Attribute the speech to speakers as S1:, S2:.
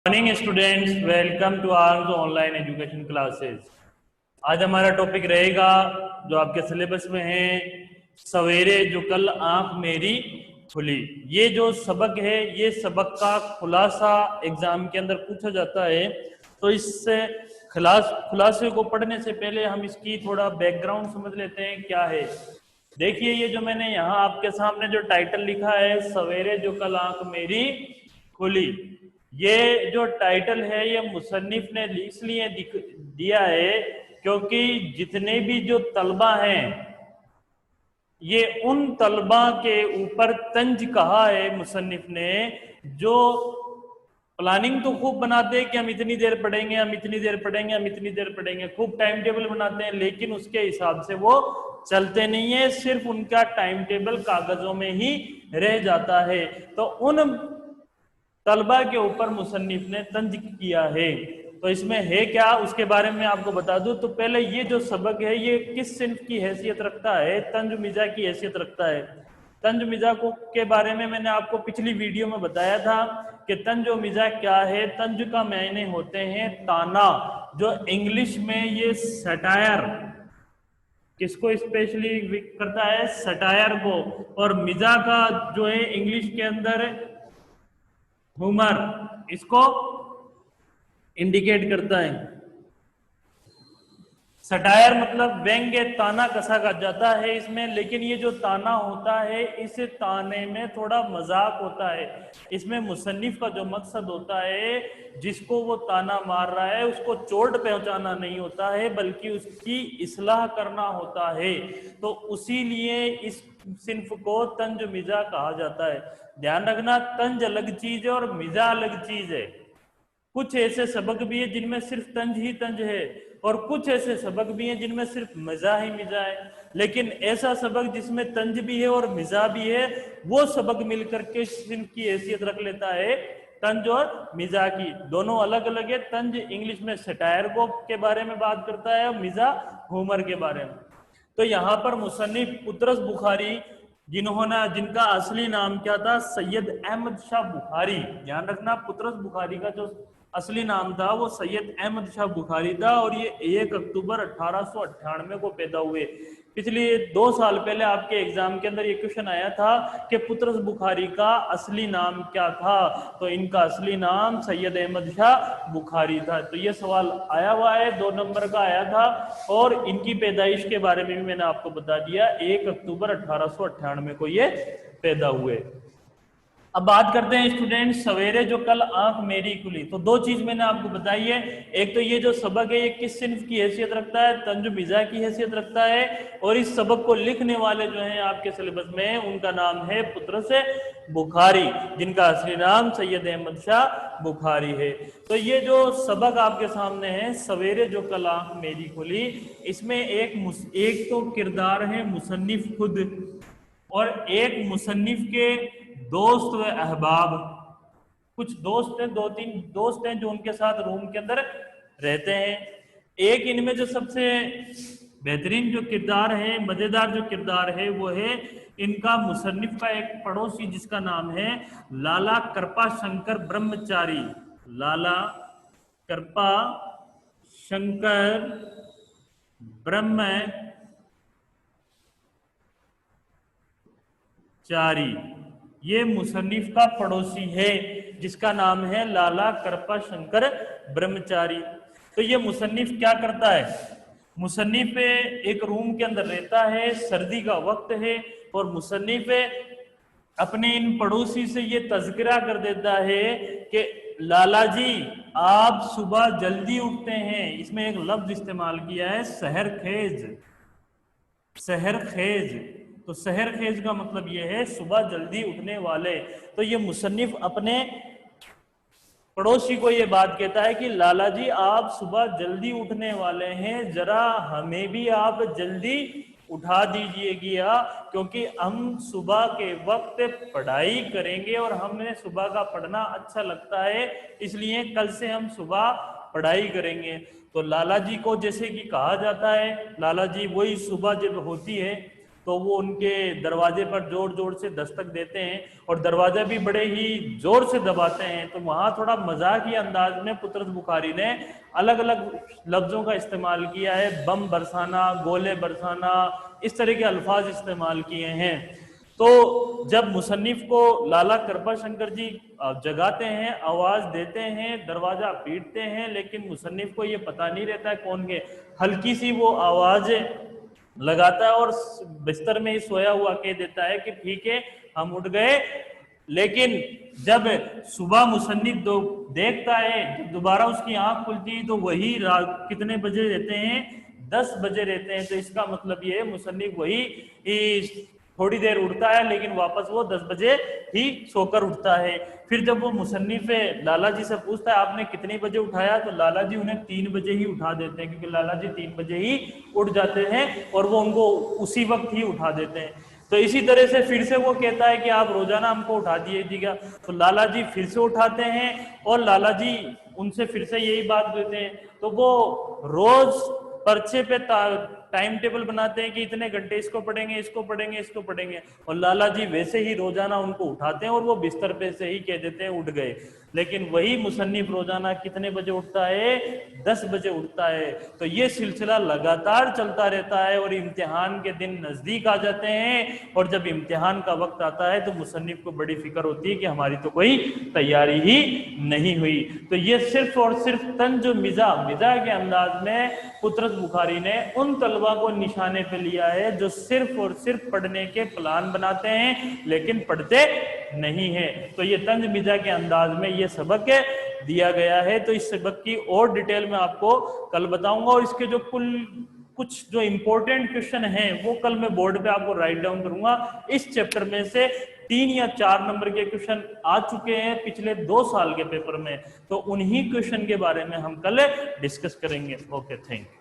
S1: Morning students, welcome to our online education classes. आज हमारा topic रहेगा जो आपके सिलेबस में है, सवेरे जो कल आंख मेरी खुली। ये जो सबक है, ये सबक का खुलासा एग्जाम के अंदर पूछा जाता है। तो इससे खुलासे को पढ़ने से पहले हम इसकी थोड़ा बैकग्राउंड समझ लेते हैं क्या है। देखिए, ये जो मैंने यहाँ आपके सामने जो टाइटल लिखा है, सवेरे जो कल आंख मेरी खुली, ये जो टाइटल है ये मुसन्निफ ने इसलिए दिया है क्योंकि जितने भी जो तलबा हैं, ये उन तलबा के ऊपर तंज कहा है मुसन्निफ ने, जो प्लानिंग तो खूब बनाते हैं कि हम इतनी देर पढ़ेंगे, हम इतनी देर पढ़ेंगे, हम इतनी देर पढ़ेंगे, खूब टाइम टेबल बनाते हैं, लेकिन उसके हिसाब से वो चलते नहीं है, सिर्फ उनका टाइम टेबल कागजों में ही रह जाता है। तो उन तलबा के ऊपर मुसन्निफ ने तंज किया है। तो इसमें है क्या, उसके बारे में आपको बता दूं। तो पहले ये जो सबक है ये किस सिन्फ की हैसियत रखता है? तंज मिजा की हैसियत रखता है। तंज मिजा को के बारे में मैंने आपको पिछली वीडियो में बताया था कि तंज और मिजा क्या है। तंज का मायने होते हैं ताना, जो इंग्लिश में ये सटायर, किसको स्पेशली करता है? सटायर को। और मिजा का जो है इंग्लिश के अंदर ह्यूमर, इसको इंडिकेट करता है। सटायर मतलब व्यंग्य, ताना कसा जाता है इसमें। लेकिन ये जो ताना होता है, इस ताने में थोड़ा मजाक होता है। इसमें मुसन्निफ का जो मकसद होता है, जिसको वो ताना मार रहा है उसको चोट पहुंचाना नहीं होता है, बल्कि उसकी इस्लाह करना होता है। तो उसी लिए इस सिन्फ को तंज मिजा कहा जाता है। ध्यान रखना, तंज अलग चीज है और मिजा अलग चीज है। कुछ ऐसे सबक भी है जिनमें सिर्फ तंज ही तंज है, और कुछ ऐसे सबक भी हैं जिनमें सिर्फ मिजा ही मिजा है। लेकिन ऐसा सबक जिसमें तंज भी है और मिजा भी है, वो सबक मिलकर के सिन्फ की हैसियत रख लेता है तंज और मिजा की। दोनों अलग अलग है। तंज इंग्लिश में सटायर को के बारे में बात करता है, और मिजा ह्यूमर के बारे में। तो यहाँ पर मुसन्निफ पुत्रस बुखारी, जिनका असली नाम क्या था? सैयद अहमद शाह बुखारी। ध्यान रखना, पुत्रस बुखारी का जो असली नाम था वो सैयद अहमद शाह बुखारी था, और ये 1 अक्टूबर 1898 को पैदा हुए। पिछले 2 साल पहले आपके एग्जाम के अंदर ये क्वेश्चन आया था कि पुत्रस बुखारी का असली नाम क्या था। तो इनका असली नाम सैयद अहमद शाह बुखारी था। तो ये सवाल आया हुआ है, 2 नंबर का आया था। और इनकी पैदाइश के बारे में भी मैंने आपको बता दिया, 1 अक्टूबर 1898 को ये पैदा हुए। अब बात करते हैं स्टूडेंट, सवेरे जो कल आंख मेरी खुली। तो 2 चीज मैंने आपको बताई है। एक तो ये जो सबक है ये किस सिन्फ की हैसियत रखता है? तंज मिजा की हैसियत रखता है। और इस सबक को लिखने वाले जो हैं आपके सिलेबस में, उनका नाम है पुत्रस बुखारी, जिनका असली नाम सैयद अहमद शाह बुखारी है। तो ये जो सबक आपके सामने है, सवेरे जो कल आंख मेरी खुली, इसमें एक तो किरदार है मुसन्निफ खुद, और एक मुसन्निफ के दोस्त व अहबाब। कुछ दोस्त हैं, 2-3 दोस्त हैं जो उनके साथ रूम के अंदर रहते हैं। एक इनमें जो सबसे बेहतरीन जो किरदार है, मजेदार जो किरदार है, वो है इनका मुसन्निफ का एक पड़ोसी, जिसका नाम है लाला कृपा शंकर ब्रह्मचारी। लाला कृपा शंकर ब्रह्मचारी, ये मुसन्निफ का पड़ोसी है, जिसका नाम है लाला कृपा शंकर ब्रह्मचारी। तो ये मुसन्निफ क्या करता है? मुसन्निफ एक रूम के अंदर रहता है, सर्दी का वक्त है, और मुसन्निफ अपने इन पड़ोसी से ये तज़किरा कर देता है कि लाला जी, आप सुबह जल्दी उठते हैं। इसमें एक लफ्ज इस्तेमाल किया है, सहर खेज। सहर खेज, तो सहर खेज का मतलब यह है सुबह जल्दी उठने वाले। तो ये मुसन्निफ अपने पड़ोसी को ये बात कहता है कि लाला जी, आप सुबह जल्दी उठने वाले हैं, जरा हमें भी आप जल्दी उठा दीजिएगा, क्योंकि हम सुबह के वक्त पढ़ाई करेंगे और हमें सुबह का पढ़ना अच्छा लगता है, इसलिए कल से हम सुबह पढ़ाई करेंगे। तो लाला जी को जैसे कि कहा जाता है, लाला जी वही सुबह जब होती है तो वो उनके दरवाजे पर जोर जोर से दस्तक देते हैं और दरवाजा भी बड़े ही जोर से दबाते हैं। तो वहां थोड़ा मजाकी अंदाज में पुत्रस बुखारी ने अलग अलग लफ्जों का इस्तेमाल किया है, बम बरसाना, गोले बरसाना, इस तरह के अल्फाज इस्तेमाल किए हैं। तो जब मुसन्निफ को लाला कृपा शंकर जी जगाते हैं, आवाज देते हैं, दरवाजा पीटते हैं, लेकिन मुसन्निफ को ये पता नहीं रहता है कौन के, हल्की सी वो आवाज लगाता है और बिस्तर में ही सोया हुआ कह देता है कि ठीक है हम उठ गए। लेकिन जब सुबह मुसन्निफ देखता है, जब दोबारा उसकी आंख खुलती है तो वही रात कितने बजे रहते हैं, 10 बजे रहते हैं। तो इसका मतलब ये है मुसन्निफ वही थोड़ी देर उठता है लेकिन वापस वो 10 बजे ही सोकर उठता है। फिर जब वो मुसन्निफ लाला जी से पूछता है आपने कितने बजे उठाया, तो लाला जी उन्हें 3 बजे ही उठा देते हैं, क्योंकि लाला जी 3 बजे ही उठ जाते हैं और वो उनको उसी वक्त ही उठा देते हैं। तो इसी तरह से फिर से वो कहता है कि आप रोजाना हमको उठा दीजिएगा, तो लाला जी फिर से उठाते हैं और लाला जी उनसे फिर से यही बात कहते हैं। तो वो रोज पर्चे पे टाइम टेबल बनाते हैं कि इतने घंटे इसको पढ़ेंगे, इसको पढ़ेंगे, इसको पढ़ेंगे, और लाला जी वैसे ही रोजाना उनको उठाते हैं और वो बिस्तर पे से ही कह देते हैं उठ गए। लेकिन वही मुसन्निफ रोजाना कितने बजे उठता है, 10 बजे उठता है। तो ये सिलसिला लगातार चलता रहता है और इम्तिहान के दिन नजदीक आ जाते हैं, और जब इम्तिहान का वक्त आता है तो मुसन्निफ को बड़ी फिक्र होती है कि हमारी तो कोई तैयारी ही नहीं हुई। तो ये सिर्फ और सिर्फ तंज मिजा के अंदाज में पुत्रस बुखारी ने उन तलबा को निशाने पे लिया है जो सिर्फ और सिर्फ पढ़ने के प्लान बनाते हैं लेकिन पढ़ते नहीं है। तो ये तंज मिजा के अंदाज में ये सबक दिया गया है। तो इस सबक की और डिटेल में आपको कल बताऊंगा, और इसके जो कुछ जो इंपॉर्टेंट क्वेश्चन हैं वो कल मैं बोर्ड पे आपको राइट डाउन करूंगा। इस चैप्टर में से 3 या 4 नंबर के क्वेश्चन आ चुके हैं पिछले 2 साल के पेपर में, तो उन्हीं क्वेश्चन के बारे में हम कल डिस्कस करेंगे। Okay, thank you.